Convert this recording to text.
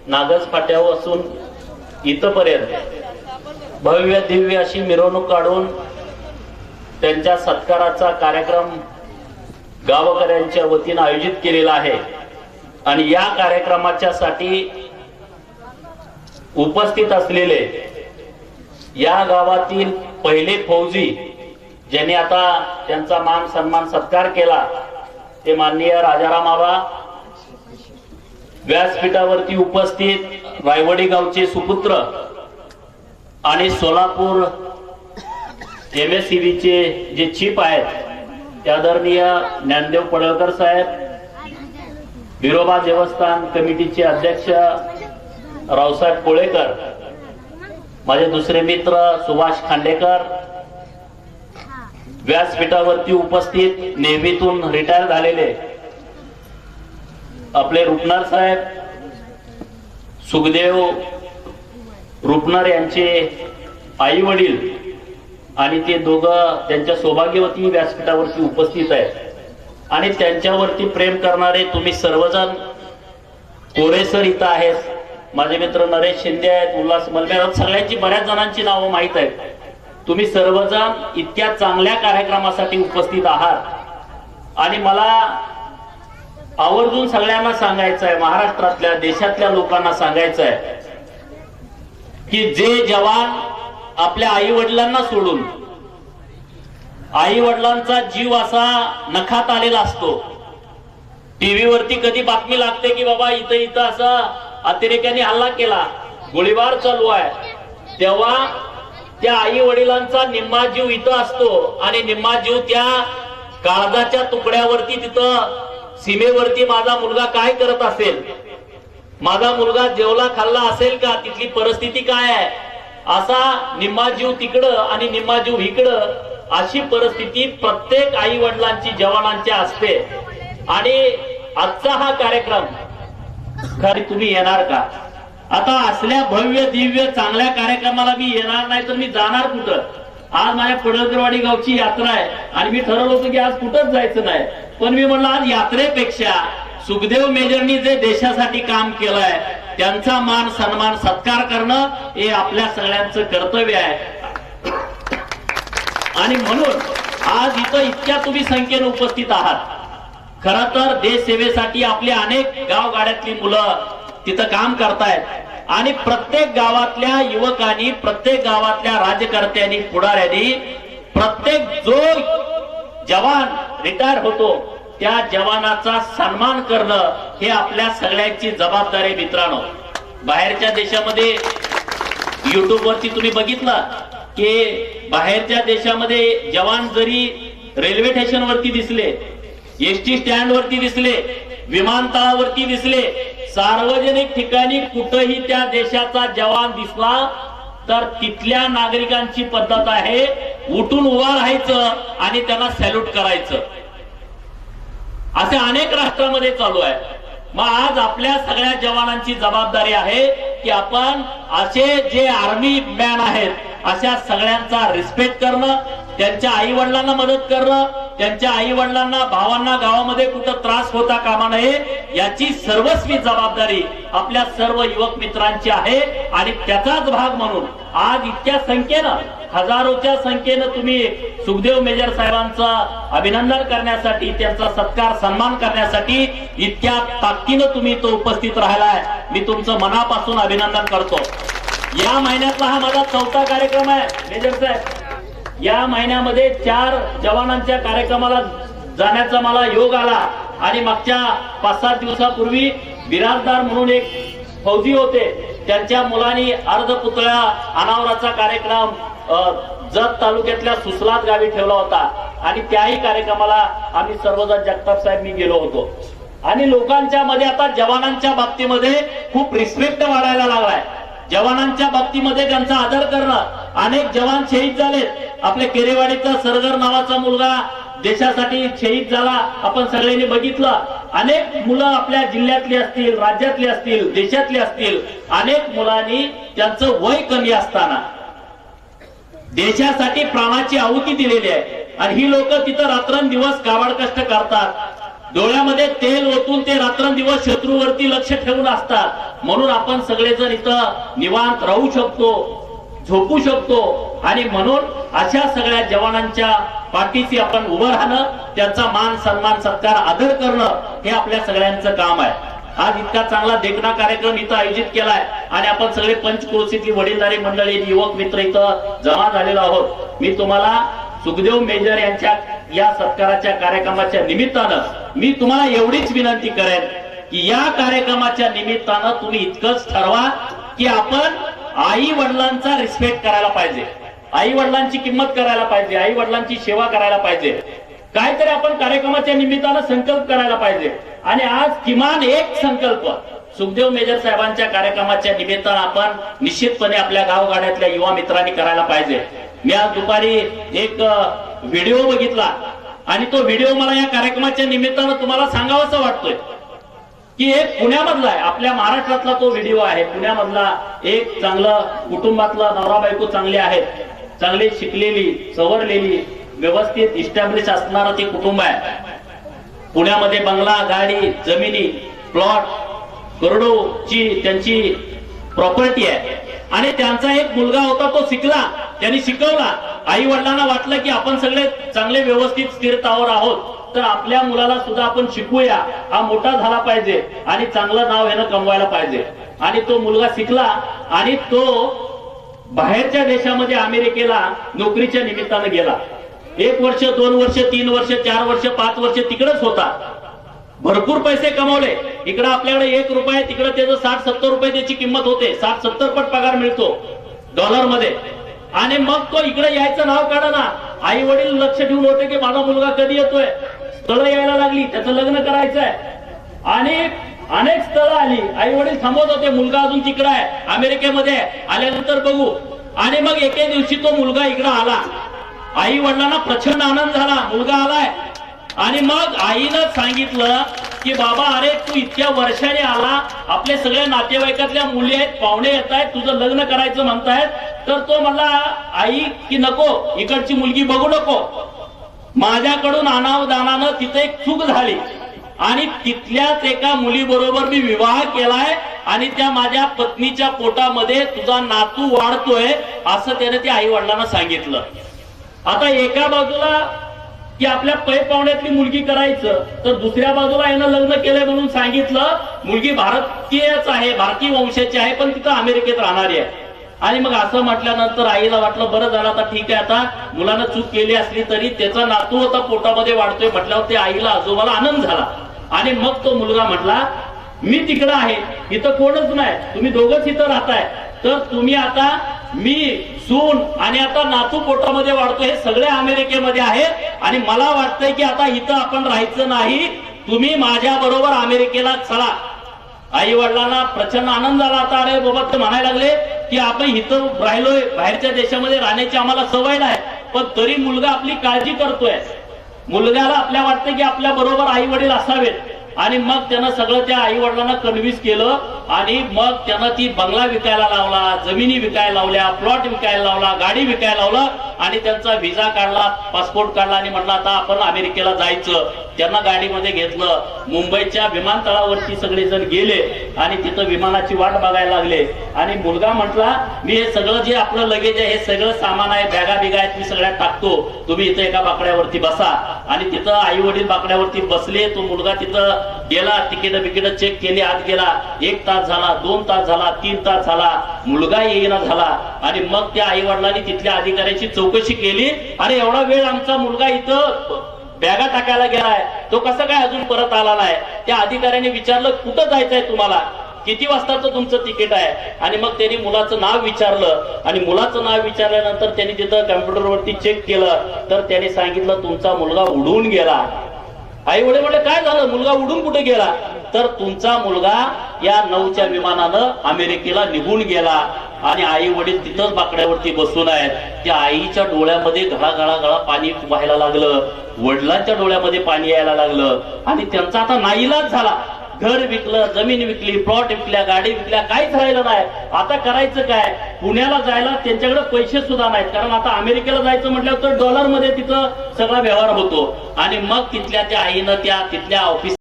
नागज फाट्यापासून इथपर्यंत भव्य दिव्य अशी मिरवणूक काढून त्यांच्या सत्काराचा कार्यक्रम गावकऱ्यांच्या वतीने आयोजित केलेला आहे। आणि या कार्यक्रमाच्या साठी उपस्थित असलेले या गावातील पहिले फौजी ज्यांनी आता त्यांचा मान सन्मान सत्कार केला ते माननीय राजाराम आबा, व्यासपीठावरती उपस्थित रायवडी गावचे सुपुत्र आणि सोलापूर MSCB चे जे चीफ आहेत ते आदरणीय ज्ञानदेव पडळकर साहेब, बिरोबा देवस्थान कमिटीचे अध्यक्ष रावसाहेब कोळेकर, माझे दुसरे मित्र सुभाष खांडेकर, व्यासपीठावरती उपस्थित नेव्हीतून रिटायर झालेले आपले रुपनर साहेब, सुखदेव रुपनर यांचे आई वडील आणि ते दोघं त्यांच्या सौभाग्यवती व्यासपीठावरती उपस्थित आहेत। आणि त्यांच्यावरती प्रेम करणारे तुम्ही सर्वजण कोरेसर इथं आहेत, माझे मित्र नरेश शिंदे आहेत, उल्हास मलमेर, सगळ्यांची बऱ्याच जणांची नावं माहीत आहेत। तुम्ही सर्वजण इतक्या चांगल्या कार्यक्रमासाठी उपस्थित आहात आणि मला आवर्जून सगळ्यांना सांगायचं आहे, महाराष्ट्रातल्या देशातल्या लोकांना सांगायचं आहे की जे जवान आपल्या आई वडिलांना सोडून, आई वडिलांचा जीव असा नखात आलेला असतो, टीव्ही वरती कधी बातमी लागते की बाबा इथं इथं असा अतिरेक्याने हल्ला केला, गोळीबार चालू आहे, तेव्हा त्या आई वडिलांचा निम्मा जीव इथं असतो आणि निम्मा जीव त्या काळजाच्या तुकड्यावरती तिथं सीमेवरती माझा मुलगा काय करत असेल, माझा मुलगा जेवला खाल्ला असेल का, तिथली परिस्थिती काय आहे, असा निम्मा जीव तिकडं आणि निम्मा जीव इकडं, अशी परिस्थिती प्रत्येक आई वडिलांची जवानांच्या असते। आणि आजचा हा कार्यक्रम खरी तुम्ही येणार का? आता असल्या भव्य दिव्य चांगल्या कार्यक्रमाला मी येणार नाही तर मी जाणार कुठं? आज माझ्या पडळकरवाडी गावची यात्रा आहे आणि मी ठरवलं होतं की आज कुठंच जायचं नाही, पण मी म्हणलं आज यात्रेपेक्षा सुखदेव मेजरनी जे देशासाठी काम केलंय त्यांचा मान सन्मान सत्कार करणं हे आपल्या सगळ्यांचं कर्तव्य आहे। आणि म्हणून आज इथं इतक्या तुम्ही संख्येने उपस्थित आहात। खर तर देश सेवेसाठी आपली अनेक गावगाड्यातली मुलं तिथं काम करतायत आणि प्रत्येक गावातल्या युवकांनी, प्रत्येक गावातल्या राज्यकर्त्यांनी, पुढाऱ्यांनी, प्रत्येक जो जवान रिटायर होतो त्या जवानाचा सन्मान करणं हे आपल्या सगळ्यांची जबाबदारी। मित्रांनो, बाहेरच्या देशामध्ये युट्यूब वरती तुम्ही बघितलं की बाहेरच्या देशामध्ये जवान जरी रेल्वे स्टेशन वरती दिसले, एसटी स्टँड वरती दिसले, विमानतळावरती दिसले, सार्वजनिक ठिकाणी कुठेही त्या देशाचा जवान दिसला तर तिथल्या नागरिकांची पद्धत आहे उठून उभा राहायचं आणि त्यांना सॅल्यूट करायचं। असे अनेक राष्ट्रांमध्ये चालू आहे। मग आज आपल्या सगळ्या जवानांची जबाबदारी आहे की आपण असे जे आर्मी मॅन आहेत अशा सगळ्यांचा रिस्पेक्ट करणं, त्यांच्या आई वडिलांना मदत करणं, त्यांच्या आई वडिलांना, भावांना गावामध्ये कुठं त्रास होता कामा नये याची सर्वस्वी जबाबदारी आपल्या सर्व युवक मित्रांची आहे। आणि त्याचाच भाग म्हणून आज इतक्या संख्येनं, हजारोच्या संख्येनं तुम्ही सुखदेव मेजर साहेबांचं अभिनंदन करण्यासाठी, त्यांचा सत्कार सन्मान करण्यासाठी इतक्या ताकदीनं तुम्ही तो उपस्थित राहिलाय, मी तुमचं मनापासून अभिनंदन करतो। या महिन्यातला हा माझा 4था कार्यक्रम आहे मेजर साहेब। या महिन्यामध्ये 4 जवानांच्या कार्यक्रमाला जाण्याचा मला योग आला आणि मागच्या 5-7 दिवसापूर्वी बिराजदार म्हणून एक फौजी होते, त्यांच्या मुलांनी अर्धपुतळ्या अनावराचा कार्यक्रम जत तालुक्यातल्या सुसलात गावी ठेवला होता आणि त्याही कार्यक्रमाला आम्ही सर्वजण, जगताप साहेब, मी गेलो होतो। आणि लोकांच्या मध्ये आता जवानांच्या बाबतीमध्ये खूप रिस्पेक्ट वाढायला लागलाय, जवानांच्या बाबतीमध्ये त्यांचा आदर करणं। अनेक जवान शहीद झालेत, आपल्या केरेवाडीचा सरगर नावाचा मुलगा देशासाठी शहीद झाला, आपण सगळ्यांनी बघितलं। अनेक मुलं आपल्या जिल्ह्यातली असतील, राज्यातली असतील, देशातली असतील, अनेक मुलांनी त्यांचं वय कमी असताना देशासाठी प्राणाची आहुती दिलेली आहे आणि ही लोक तिथं रात्रंदिवस काबाड कष्ट करतात। डोळ्यामध्ये तेल ओतून ते रात्रंदिवस शत्रूवरती लक्ष ठेवून असतात. म्हणून आपण सगळेजण इथं निवांत राहू शकतो, झोपू शकतो. आणि म्हणून अशा सगळ्या जवानांच्या पाठीशी आपण उभं राहणं, त्यांचा मान सन्मान सत्कार आदर करणं हे आपल्या सगळ्यांचं काम आहे. आज इतका चांगला देखणा कार्यक्रम इथं आयोजित केलाय आणि आपण सगळे पंचक्रोशीतली वडीलधारी मंडळी, युवक मित्र इथं जमा झालेलो आहोत. मी तुम्हाला सुखदेव मेजर यांच्या या सत्काराच्या कार्यक्रमाच्या निमित्तानं मी तुम्हाला एवढीच विनंती करेन की या कार्यक्रमाच्या निमित्तानं तुम्ही इतकंच ठरवा की आपण आई वडिलांचा रिस्पेक्ट करायला पाहिजे, आई वडिलांची किंमत करायला पाहिजे, आई वडिलांची सेवा करायला पाहिजे. काहीतरी आपण कार्यक्रमाच्या निमित्तानं संकल्प करायला पाहिजे. आणि आज किमान एक संकल्प सुखदेव मेजर साहेबांच्या कार्यक्रमाच्या निमित्तानं आपण निश्चितपणे आपल्या गावगाड्यातल्या युवा मित्रांनी करायला पाहिजे. मी आज दुपारी एक व्हिडिओ बघितला आणि तो व्हिडिओ मला या कार्यक्रमाच्या निमित्तानं तुम्हाला सांगावासा वाटतोय की एक पुण्यामधला आहे, आपल्या महाराष्ट्रातला तो व्हिडिओ आहे. पुण्यामधला एक चांगलं कुटुंबातला नवरा बायको चांगले आहेत, चांगली शिकलेली सवरलेली व्यवस्थित इस्टॅब्लिश असणारं ते कुटुंब आहे. पुण्यामध्ये बंगला, गाडी, जमिनी, प्लॉट, करोडोची त्यांची प्रॉपर्टी आहे. आणि त्यांचा एक मुलगा होता, तो शिकला, त्यांनी शिकवला. आई वडिलांना वाटलं की आपण सगळे चांगले व्यवस्थित स्थिरतावर आहोत, तर आपल्या मुलाला सुद्धा आपण शिकूया, हा मोठा झाला पाहिजे आणि चांगलं नाव ह्यानं कमवायला पाहिजे. आणि तो मुलगा शिकला आणि तो बाहेरच्या देशामध्ये अमेरिकेला नोकरीच्या निमित्तानं गेला. 1 वर्ष, 2 वर्ष, 3 वर्ष, 4 वर्ष, 5 वर्ष तिकडेच होता. भरपूर पैसे कमवले. इकडे आपल्याकडे 1 रुपये, तिकडे त्याचं 60-70 रुपये त्याची किंमत होते. 60-70 पट पगार मिळतो डॉलरमध्ये. आणि मग तो इकडे यायचं नाव काढा ना. आई वडील लक्ष ठेवून होते की माझा मुलगा कधी येतोय. स्थळं यायला लागली, त्याचं लग्न करायचंय आणि अनेक स्थळं आली. आई वडील थांबवत होते, मुलगा अजून तिकडे आहे, अमेरिकेमध्ये आल्यानंतर बघू. आणि मग एके दिवशी तो मुलगा इकडे आला. आई वडिलांना प्रचंड आनंद झाला, मुलगा आलाय. आणि मग आईनं सांगितलं की बाबा, अरे तू इतक्या वर्षाने आला, आपले सगळ्या नातेवाईकातल्या मुली आहेत, पाहुणे येत आहेत, तुझं लग्न करायचं म्हणतायत. तर तो म्हणला, आई की नको, इकडची मुलगी बघू नको. माझ्याकडून अनावधानानं तिथे एक चूक झाली आणि तिथल्याच एका मुलीबरोबर मी विवाह केलाय आणि त्या माझ्या पत्नीच्या पोटामध्ये तुझा नातू वाढतोय, असं त्याने त्या आई वडिलांना सांगितलं. आता एका बाजूला की आपल्या पै पाहुण्यातली मुलगी करायचं, तर दुसऱ्या बाजूला यानं लग्न केलंय म्हणून सांगितलं मुलगी भारतीयच आहे, भारतीय वंशाची आहे, पण तिथं अमेरिकेत राहणारी आहे. आणि मग असं म्हटल्यानंतर आईला वाटलं बरं झालं, आता ठीक आहे, आता मुलानं चूक केली असली तरी त्याचा नातू होता पोटामध्ये वाढतोय म्हटल्यावर ते आईला आजोबाला आनंद झाला. आणि मग तो मुलगा म्हटला, मी तिकडं आहे, इथं कोणच नाही, तुम्ही दोघंच इथं राहताय, तर तुम्ही आता मी सून आणि आता नातू पोटामध्ये वाढतो, हे सगळे अमेरिकेमध्ये आहेत आणि मला वाटतंय की आता इथं आपण राहायचं नाही, तुम्ही माझ्या बरोबर अमेरिकेला चला. आई वडिलांना प्रचंड आनंद झाला. आता अरे बाबा, ते म्हणायला लागले की आपण इथं राहिलोय, बाहेरच्या देशामध्ये राहण्याची आम्हाला सवय नाही, पण तरी मुलगा आपली काळजी करतोय. मुलग्याला आपल्या वाटतं की आपल्या बरोबर आई वडील असावेत. आणि मग त्यानं सगळं त्या आई वडिलांना कन्व्हिन्स केलं आणि मग त्यानं ती बंगला विकायला लावला, जमिनी विकायला लावल्या, प्लॉट विकायला लावला, गाडी विकायला लावला आणि त्यांचा व्हिसा काढला, पासपोर्ट काढला आणि म्हणला आता आपण अमेरिकेला जायचं. त्यांना गाडीमध्ये घेतलं, मुंबईच्या विमानतळावरती सगळेजण गेले आणि तिथं विमानाची वाट बघायला लागले. आणि मुलगा म्हटला, मी हे सगळं जे आपलं लगेज आहे, हे सगळं सामान आहे, बॅगा बिगा आहेत, मी सगळ्यात टाकतो, तुम्ही इथं एका बाकड्यावरती बसा. आणि तिथं आई वडील बाकड्यावरती बसले. तो मुलगा तिथं गेला, तिकीट बिकीट चेक केली, आत गेला. 1 तास झाला, 2 तास झाला, 3 तास झाला, मुलगा येईना झाला. आणि मग त्या आई वडिलांनी तिथल्या अधिकाऱ्याची चौकशी केली. अरे एवढा वेळ आमचा मुलगा इथं बॅगा टाकायला गेलाय, तो कसं काय अजून परत आला नाही. त्या अधिकाऱ्याने विचारलं, कुठं जायचंय तुम्हाला, किती वाजताचं तुमचं तिकीट आहे. आणि मग त्यांनी मुलाचं नाव विचारलं आणि मुलाचं नाव विचारल्यानंतर त्यांनी तिथं कम्प्युटरवरती चेक केलं, तर त्यांनी सांगितलं तुमचा मुलगा उडून गेला. आई वडील म्हणले, काय झालं, मुलगा उडून कुठे गेला. तर तुमचा मुलगा या 9च्या विमानानं अमेरिकेला निघून गेला. आणि आई वडील तिथंच बाकड्यावरती बसून आहेत. त्या आईच्या डोळ्यामध्ये गळा पाणी व्हायला लागलं, वडिलांच्या डोळ्यामध्ये पाणी यायला लागलं आणि त्यांचा आता नाईलाज झाला. घर विकलं, जमीन विकली, प्लॉट विकल्या, गाडी विकल्या, काहीच राहिलं नाही. आता करायचं काय? पुण्याला जायला त्यांच्याकडे पैसे सुद्धा नाहीत, कारण आता अमेरिकेला जायचं म्हटल्यावर तर डॉलरमध्ये तिथं सगळा व्यवहार होतो. आणि मग तिथल्या त्या आईनं त्या तिथल्या ऑफिस